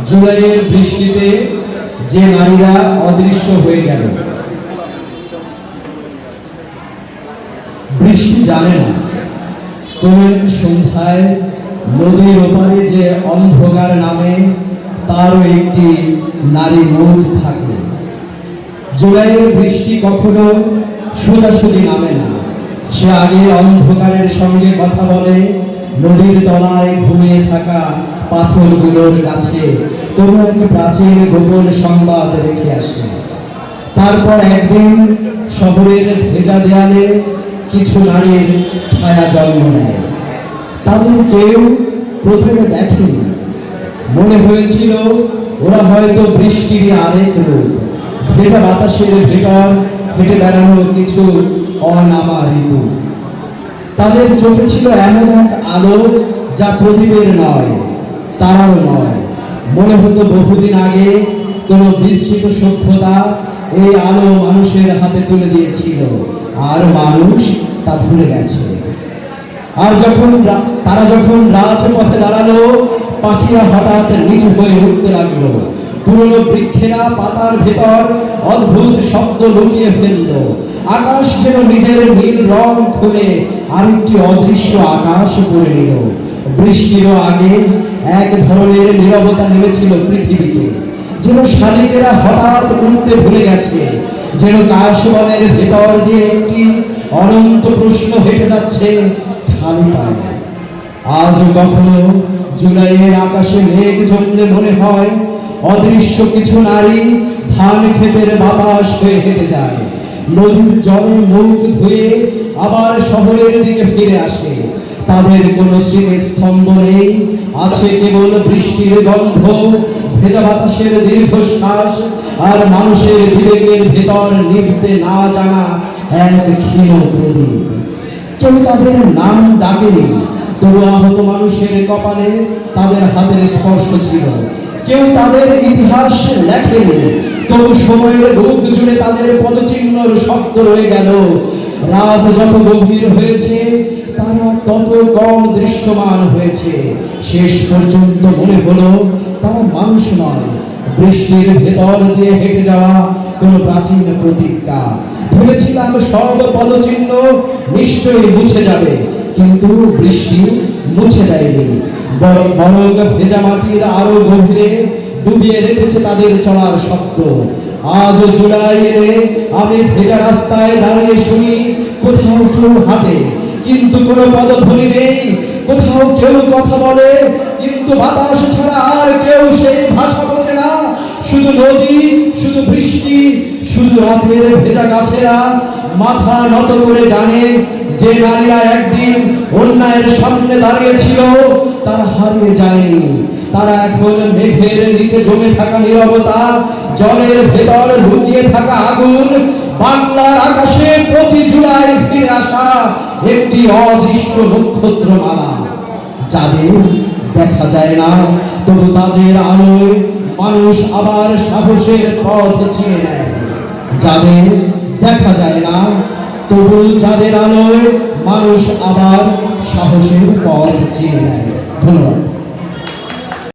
জুলাইয়ের বৃষ্টিতে যে নারীরা অদৃশ্য হয়ে গেল। বৃষ্টি জানে না কোন এক সন্ধ্যায় নদীর ওপারে যে অন্ধকার নামে তারও একটি নারী মুখ থাকে। জুলাইয়ের বৃষ্টি কখনো সোজাসুজি নামে না, সে আগে অন্ধকারের সঙ্গে কথা বলে, নদীর তলায় ঘুমিয়ে থাকা পাথরগুলোর কাছে কোনো এক প্রাচীন গোপন সংবাদ রেখে আসে। তারপর একদিন শহরের ভেজা দেয়ালে কিছু নারীর ছায়া জন্ম নেয়। তাদের কেউ প্রথমে দেখেনি, মনে হয়েছিল ওরা হয়তো বৃষ্টির আরেক রূপ, ভেজা বাতাসের ভেতর হেঁটে বেড়ানো কিছু অনামা ঋতু। তাদের চোখে ছিল এমন এক আলো যা প্রদীপের নয়, তারাও নয়। মনে হতো বহুদিন আগে কোনো বিস্মৃত সভ্যতা এই আলো মানুষের হাতে তুলে দিয়েছিল, আর মানুষ তা ভুলে গেছে। আর তারা যখন রাজপথে দাঁড়ালো, পাখিরা হঠাৎ নিচু হয়ে উঠতে লাগলো। পুরনো বৃক্ষেরা পাতার ভেতর অদ্ভুত শব্দ লুকিয়ে ফেললো। আকাশ যেন নিজের নীল রং খুলে আরেকটি অদৃশ্য আকাশ করে নিল। বৃষ্টিরও আগে এক ধরনের নীরবতা নেমেছিল পৃথিবীতে, যেন শালিকেরা হঠাৎ উঠতে ভুলে গেছে, যেন কাশবনের ভেতর দিয়ে একটি অনন্ত প্রশ্ন হেঁটে যাচ্ছে খালি পায়ে। আজ কখনো জুলাইয়ের আকাশে মেঘ জমলে মনে হয় অদৃশ্য কিছু নারী ধান ক্ষেতের বাতাস হয়ে হেঁটে যায়, নদীর জলে মুখ ধুয়ে আবার শহরের দিকে ফিরে আসে। তাদের কোনো স্মৃতিস্তম্ভ নেই, আছে কেবল বৃষ্টির গন্ধ, ভেজা বাতাসের দীর্ঘশ্বাস, আর মানুষের বিবেকের ভেতর নিভতে না জানা এক ক্ষীণ প্রদীপ। কেউ তাদের নাম ডাকেনি, তবু আহত মানুষের কপালে তাদের হাতের স্পর্শ ছিল। কেউ তাদের ইতিহাস লেখেনি, তবু সময়ের বুক জুড়ে তাদের পদচিহ্নর শব্দ রয়ে গেল। রাত যত গভীর হয়েছে, তারা তত কম দৃশ্যমান হয়েছে। শেষ পর্যন্ত মনে হলো তারা মানুষ নয়, বৃষ্টির ভেতর দিয়ে হেঁটে যাওয়া কোনো প্রাচীন প্রতিজ্ঞা। ভেবেছিলাম সব পদচিহ্ন নিশ্চয়ই মুছে যাবে, কিন্তু বৃষ্টি মুছে দেয়নি, বরং ভেজা মাটির আরো গভীরে ডুবিয়ে রেখেছে তাদের চলার শব্দ। আজ জুলাইয়ে আমি ভেজা রাস্তায় দাঁড়িয়ে শুনি কোথাও কেউ হাঁটে, কিন্তু কোনো পদধ্বনি নেই। কোথাও কেউ কথা বলে, কিন্তু বাতাস ছাড়া আর কেউ সেই ভাষা বোঝে না। শুধু নদী, শুধু বৃষ্টি, শুধু রাতের ভেজা গাছেরা মাথা নত করে জানে যে নারীরা একদিন অন্যায়ের সামনে দাঁড়িয়েছিল তারা হারিয়ে যায়নি। তারা এখন মেঘের নিচে জমে থাকা নীরবতা, জলের ভেতর লুকিয়ে থাকা আগুন, বাংলার আকাশে প্রতি জুলাই ফিরে আসা একটি অদৃশ্য নক্ষত্রমালা। যাদের দেখা যায় না, তবু তাদের আলোয় মানুষ আবার সাহসের পথ চিনে নেয়। যাদের দেখা যায় না, তবু যাদের আলোয় মানুষ আবার সাহসের পথ চিনে নেয়। ধন্যবাদ।